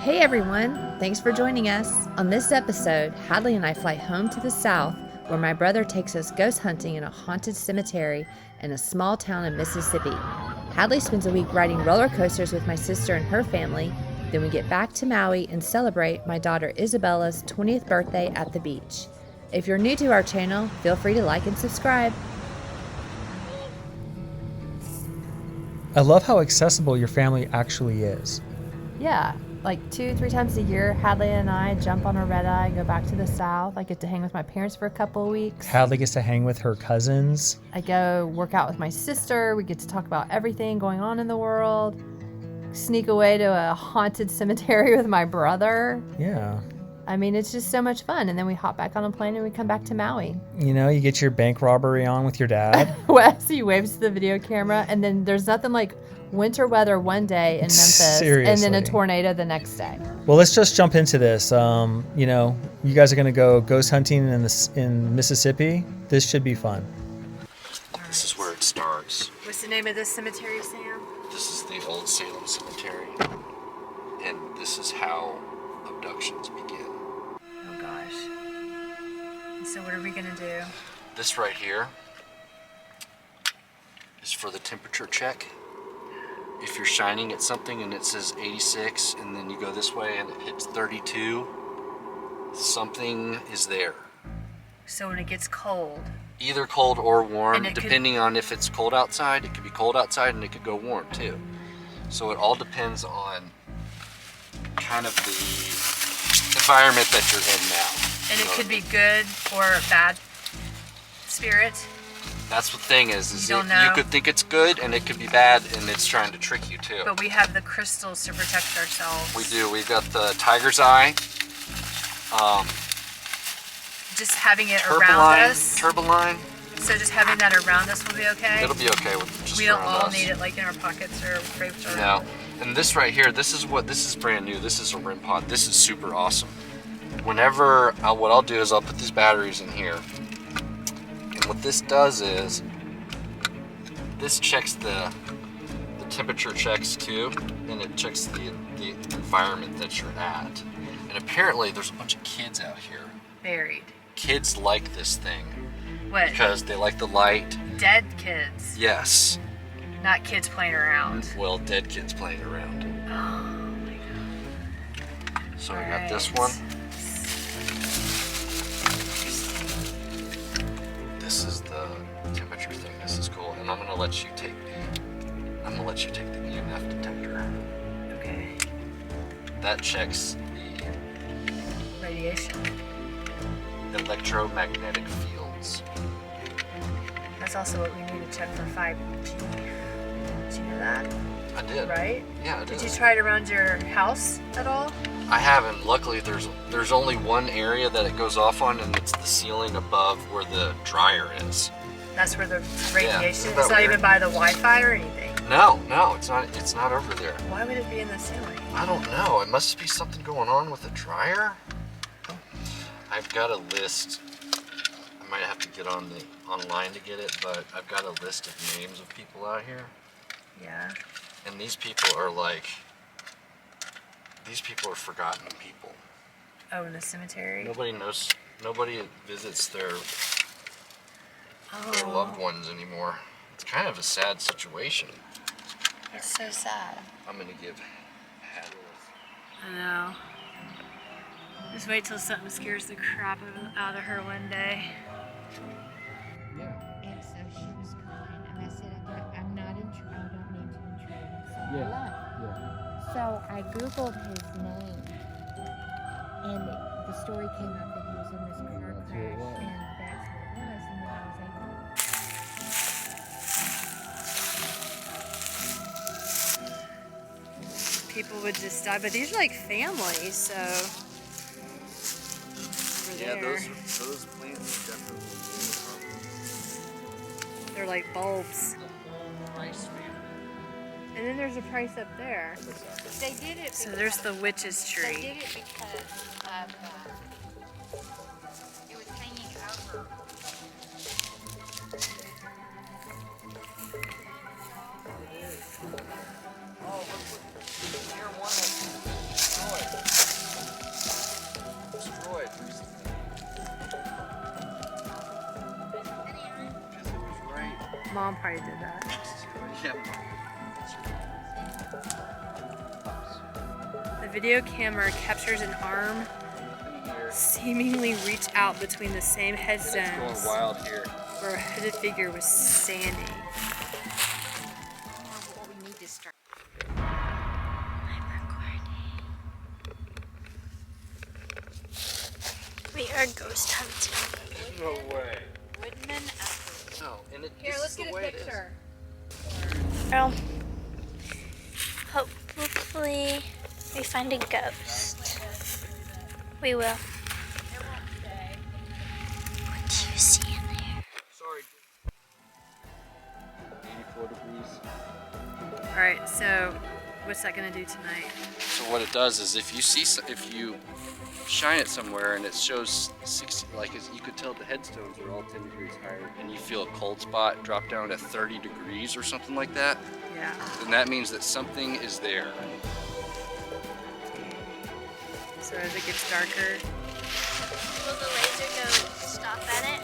Hey everyone, thanks for joining us. On this episode, Hadley and I fly home to the south where my brother takes us ghost hunting in a haunted cemetery in a small town in Mississippi. Hadley spends a week riding roller coasters with my sister and her family. Then we get back to Maui and celebrate my daughter Isabella's 20th birthday at the beach. If you're new to our channel, feel free to like and subscribe. I love how accessible your family actually is. Yeah, like 2-3 times a year, Hadley and I jump on a red eye and go back to the south. I get to hang with my parents for a couple of weeks. Hadley gets to hang with her cousins. I go work out with my sister. We get to talk about everything going on in the world. Sneak away to a haunted cemetery with my brother. Yeah. I mean, it's just so much fun. And then we hop back on a plane and we come back to Maui. You know, you get your bank robbery on with your dad. Wes, he waves to the video camera. And then there's nothing like winter weather one day in Memphis. Seriously. And then a tornado the next day. Well, let's just jump into this. You know, you guys are going to go ghost hunting in Mississippi. This should be fun. This is where it starts. What's the name of this cemetery, Sam? This is the Old Salem Cemetery. And this is how abductions begin. Oh, gosh. So what are we going to do? This right here is for the temperature check. If you're shining at something and it says 86 and then you go this way and it hits 32, something is there. So when it gets cold. Either cold or warm, And depending on if it's cold outside. It could be cold outside and it could go warm too. So it all depends on kind of the environment that you're in now. And it could be good or bad spirit. That's the thing is You don't you know. could think it's good and it could be bad and it's trying to trick you too. But we have the crystals to protect ourselves. We do. We've got the tiger's eye, Just having it around us. turbaline. So just having that around us will be okay? It'll be okay with just We don't around all us. need it like in our pockets or draped or... No. And this right here, this is brand new. This is a REM pod. This is super awesome. Whenever, what I'll do is I'll put these batteries in here. And what this does is, this checks the temperature checks too, and it checks the environment that you're at. And apparently there's a bunch of kids out here. Buried. Kids like this thing. What? Because they like the light. Dead kids. Yes. Not kids playing around. Well, dead kids playing around. Oh my god. So we got this Right. one. This is the temperature thing. This is cool. And I'm gonna let you take the EMF detector. Okay. That checks the Radiation. electromagnetic fields. That's also what we need to check for 5G. Did you know that? I did. Right? Yeah, I did. Did you try it around your house at all? I haven't. Luckily, there's only one area that it goes off on, and it's the ceiling above where the dryer is. That's where the radiation isn't is. that It's not weird? even by the Wi-Fi or anything. No, it's not. It's not over there. Why would it be in the ceiling? I don't know. It must be something going on with the dryer. I've got a list. I might have to get online to get it, but I've got a list of names of people out here. Yeah. And these people are forgotten people. Oh, in the cemetery? Nobody knows, nobody visits their loved ones anymore. It's kind of a sad situation. It's so sad. I'm gonna give Hadley. I know. Just wait till something scares the crap out of her one day. And so she was crying, and I said, I'm not I don't mean to intrude. So I left. So I Googled his name, and the story came up that he was in this car crash, and that's what it was, and then I was able People would just die, but these are like families, so... Over Yeah, there. those plants are definitely They're like bulbs. rice family. And then there's a price up there. They did it. So there's the witch's They tree. did it because of, it was hanging over. Oh, look, near one that's destroyed. Mom probably did that. The video camera captures an arm seemingly reach out between the same headstones It's going wild here. where a hooded figure was standing. Well, we need to start. We are ghost hunting. No way. Woodman Upper. No, and it, Here, this let's is the get a way it is. picture. Well, hopefully we find a ghost. We will. What do you see in there? Sorry. 84 degrees. All right, so what's that gonna do tonight? So what it does is if you shine it somewhere and it shows 60, you could tell the headstones are all 10 degrees higher, and you feel a cold spot drop down to 30 degrees or something like that, Yeah. then that means that something is there. So as it gets darker, Will the laser go stop at it?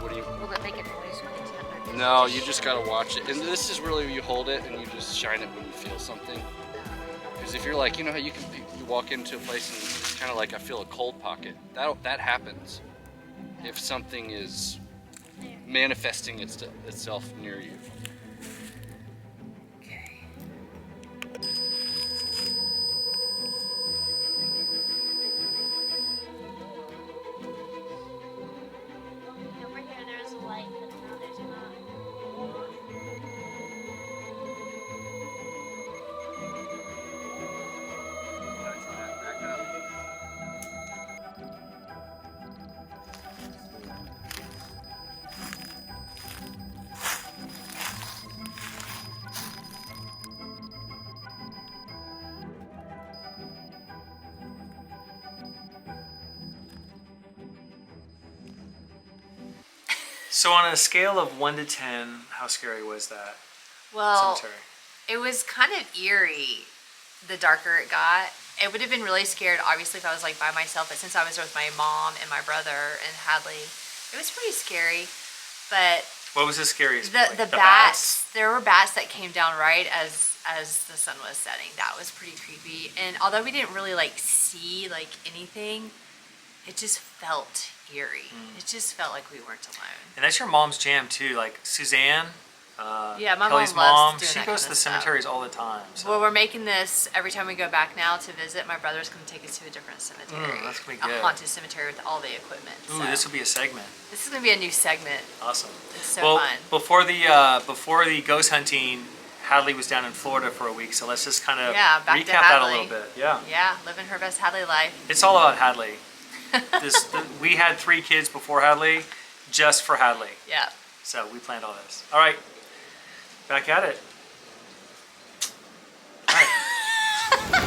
What do you? Will it make a noise when it's at their No, you just gotta watch it. And this is really where you hold it and you just shine it when you feel something. Because if you're like, you know how you walk into a place and it's kind of like I feel a cold pocket. That happens if something is manifesting itself near you. okay. Over here there's a light, but now there's not. So on a scale of 1 to 10, how scary was that Well, cemetery? it was kind of eerie the darker it got. It would have been really scared, obviously, if I was like by myself, but since I was with my mom and my brother and Hadley, it was pretty scary. But What was the scariest? the Like, bats, there were bats that came down right as the sun was setting. That was pretty creepy. And although we didn't really like see like anything, it just felt eerie. It just felt like we weren't alone. And that's your mom's jam too. Like Suzanne, Yeah, my Kelly's mom loves mom, doing she that goes kind to the of stuff. cemeteries all the time. So. Well, we're making this every time we go back now to visit. My brother's going to take us to a different cemetery. That's gonna be A good. haunted cemetery with all the equipment. Ooh, So this will be a segment. this is going to be a new segment. Awesome. It's so well, fun. before the ghost hunting, Hadley was down in Florida for a week. So let's just kind of Yeah, back to recap that a Hadley. little bit. Yeah. Yeah, living her best Hadley life. It's all about Hadley. We had 3 kids before Hadley, just for Hadley. Yeah. So we planned all this. All right, back at it. All right.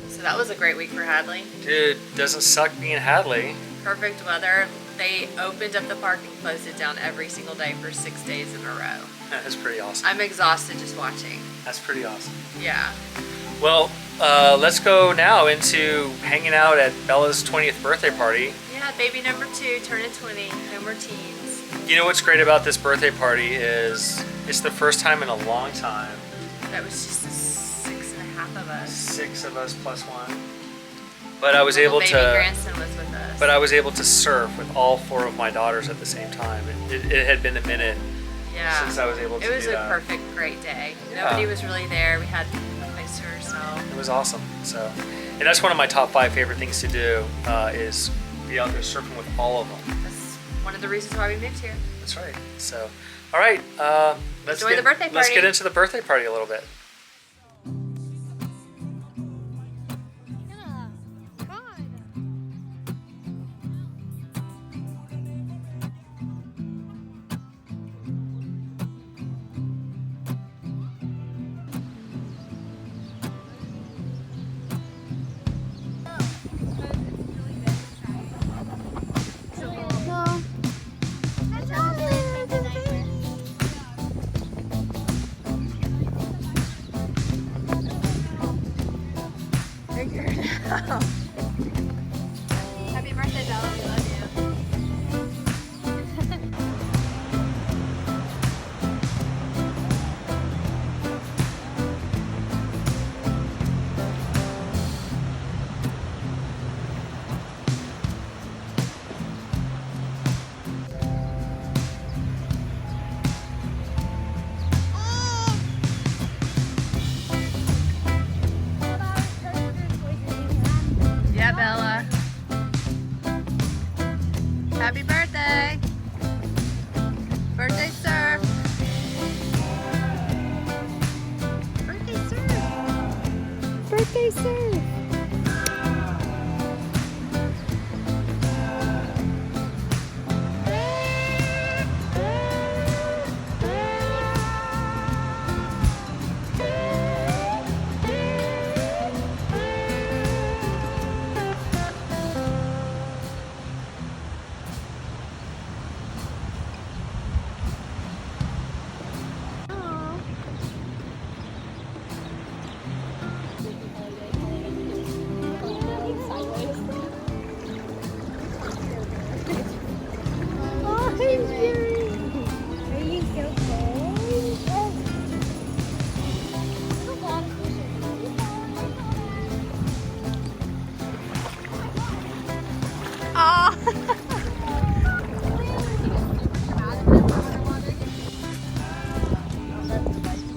So that was a great week for Hadley. Dude, doesn't suck being Hadley. Perfect weather. They opened up the park and closed it down every single day for 6 days in a row. That's pretty awesome. I'm exhausted just watching. That's pretty awesome. Yeah. Well, let's go now into hanging out at Bella's 20th birthday party. Yeah, baby number 2, turning 20, no more teens. You know what's great about this birthday party is it's the first time in a long time. That was just 6.5 of us. 6 of us plus 1. But I was Little able baby to. grandson was with us. But I was able to surf with all 4 of my daughters at the same time. It had been a minute yeah. since I was able to It was do a that. perfect, great day. Yeah. Nobody was really there. We had a place to ourselves. It was awesome. So, and that's one of my top 5 favorite things to do is be out there surfing with all of them. That's one of the reasons why we moved here. That's right. So, all right, Enjoy the birthday Let's party. get into the birthday party a little bit. Happy birthday, Bella. We love you. Yeah, Bella. Happy birthday. Birthday surf. Birthday surf. Birthday surf.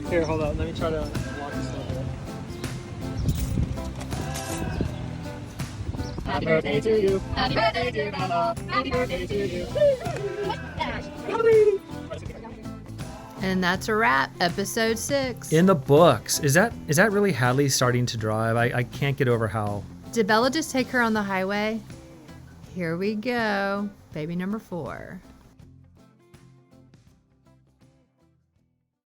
Here, hold on. Let me try to walk this over. Happy birthday to you. Happy birthday, dear Bella. Happy birthday to you. And that's a wrap. Episode 6. In the books. Is that really Hadley starting to drive? I can't get over how. Did Bella just take her on the highway? Here we go. Baby number 4.